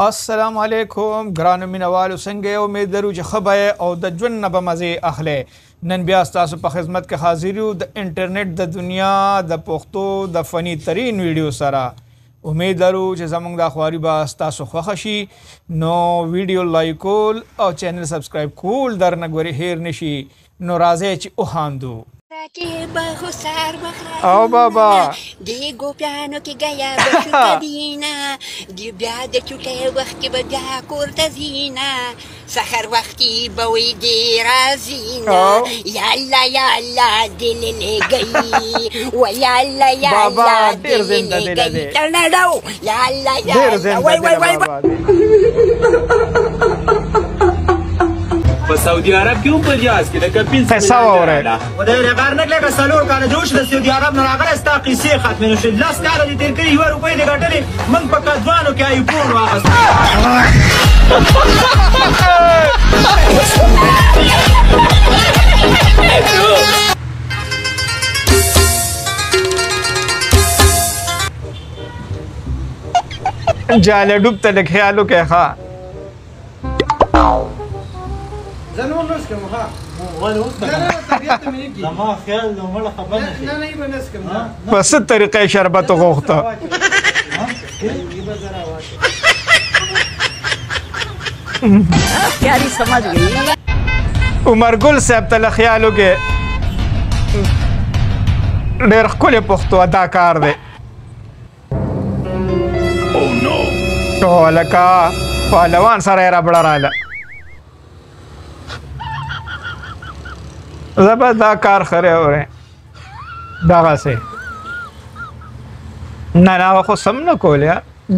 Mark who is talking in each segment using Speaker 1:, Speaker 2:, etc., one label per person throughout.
Speaker 1: السلام علیکم ګرانو مینوالو څنګه یې امید لرو چې ښه به او د ژوند نه به مزې اخلئ نن بیا ستاسو په خدمت کې حاضر یو د انټرنیټ د دنیا د پښتو د فني ترین ویډیو سره امید لرو چې زموږ دا خواري به ستاسو خوښه شي نو ویډیو لایک کول او چینل سبسکرایب کول درنه ګورې هیر نشي نو راځئ چې وخاندو او بابا
Speaker 2: دی ګوپیانو کې ګیا به شو کدینه دی بیا د چوټۍ وخت کې به بیا کور ته ځینه سحر وخت کې به وي دی راځینه یالا یالا دل لګی و یالا یالا دل لګی تړنړو یالا یالا وای وای وای
Speaker 3: په سعودي عرب کې هم په جهاز کې د کپیل
Speaker 1: پیسه واوره
Speaker 3: خدای دې غار نه کړي که څلور کاله جوړ شي د سعودي عرب نه راغلی ستا قیسې ختمې نه شي 10 کاله دې تېر کړي 1 روپۍ دې ګټلې موږ په کدوانو کې آیفون
Speaker 1: واغسته جاله ډوب ته لږ خیال وکړئ ښه
Speaker 4: زنو نسکم ها
Speaker 3: زما خیال نو مړه خبر نشي
Speaker 4: نه به نسکم
Speaker 1: په څه طریقې شربت وغوښته
Speaker 2: پیاری سمجھ گئی
Speaker 1: عمر ګل صاحب ته له خیال وکړئ ډېر ښکلی پښتو اداکار دی او لکه پهلوان سره یې ربړه راله زه به دا کار خرې اورې دغسې نه نه هغه خو سم نه کولی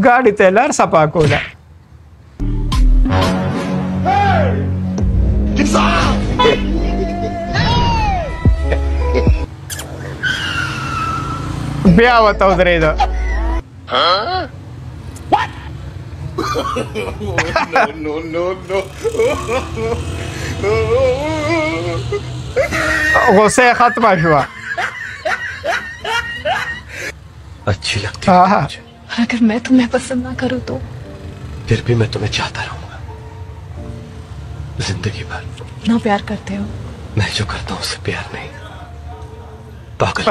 Speaker 1: ګاډي ته یې لار صفا کوله بیا ورته ودرېده غصه ختمه شوه
Speaker 5: अच्छी लगती है मुझे।
Speaker 6: अगर मैं तुम्हें पसंद ना करूँ तो
Speaker 5: फिर भी मैं तुम्हें चाहता रहूंगा जिंदगी भर।
Speaker 6: ना प्यार करते हो
Speaker 5: मैं जो करता हूँ उससे प्यार नहीं पागल।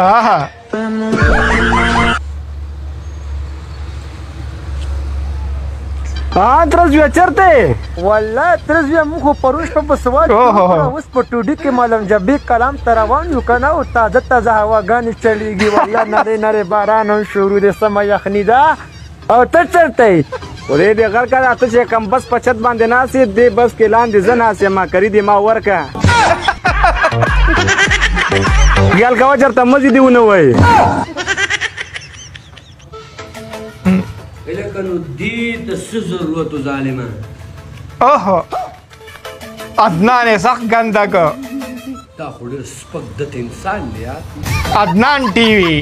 Speaker 4: ترزوی چرته والله ترزوی مخ پروش په بسواد اوس په ټوډي کې معلوم جبې کلام تروان یو کنه او تازه تازه هواګانې چلیږي والله نری نری باران هم شروع دي سمه یخني ده او ته چرته ورې دې غر کړه ته چې کم بس په چت باندې ناسې دې بس کې لاندې زه ناسې ما کړي دې ما ورکه یال کوه چرته مزې دې ونه وایي
Speaker 7: لکه نو دې د څه ضرورت و ظالمه
Speaker 1: اوهو عدنان یې سخت ګنده که
Speaker 7: دا خو ډېر سپک دت انسان دی یار
Speaker 1: عدنان ټي وي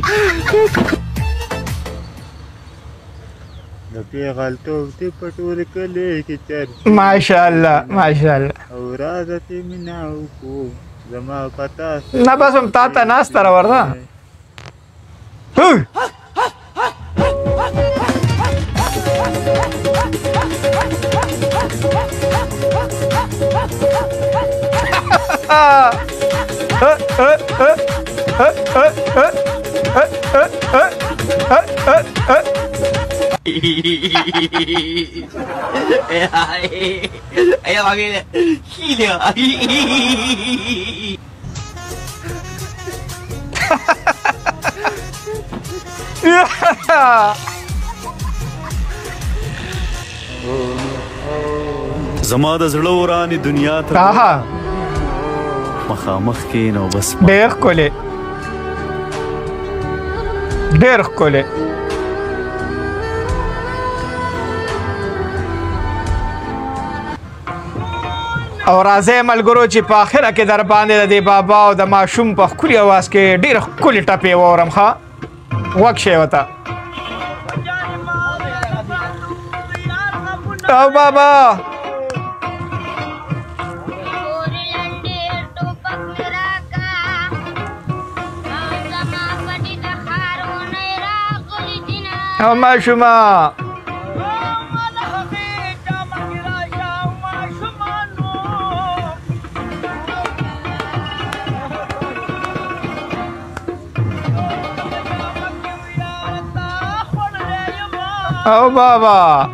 Speaker 8: د پیغلتوب دې په ټول کلي کې چرچ
Speaker 1: ماشاءالله ماشاءالله
Speaker 8: او راځه چې مینه وکړو زما پتا
Speaker 1: نه بس هم تا ته ناسته راورده
Speaker 9: زما د زړه ورانې دنیا ته مخامخ کښېنه او بس
Speaker 1: ډېر ښکلی ډېر ښکلی او راځئ ملګرو چې په آخره کې در باندې د دې بابا او د ماشوم په ښکلي اواز کې ډېر ښکلي ټپې واورم ښه غوږ شئ ورته او بابا او ماشوما او بابا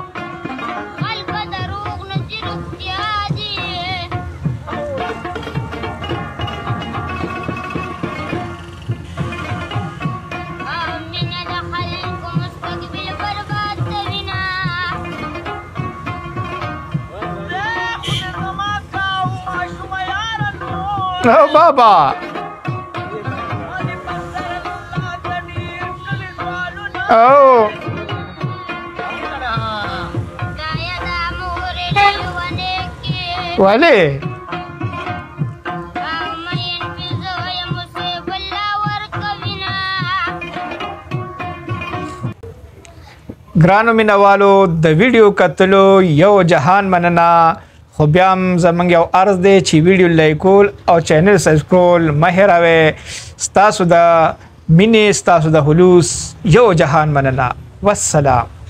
Speaker 1: او بابا او ولې ګرانو مینوالو د ویډیو کتلو یو جهان مننه خو بیا هم زموږ یو عرض دی چې ویډیو لایکول او چینل سبسکرایب مه هېروئ ستاسو د مینې ستاسو د خلوص یو جهان مننه والسلام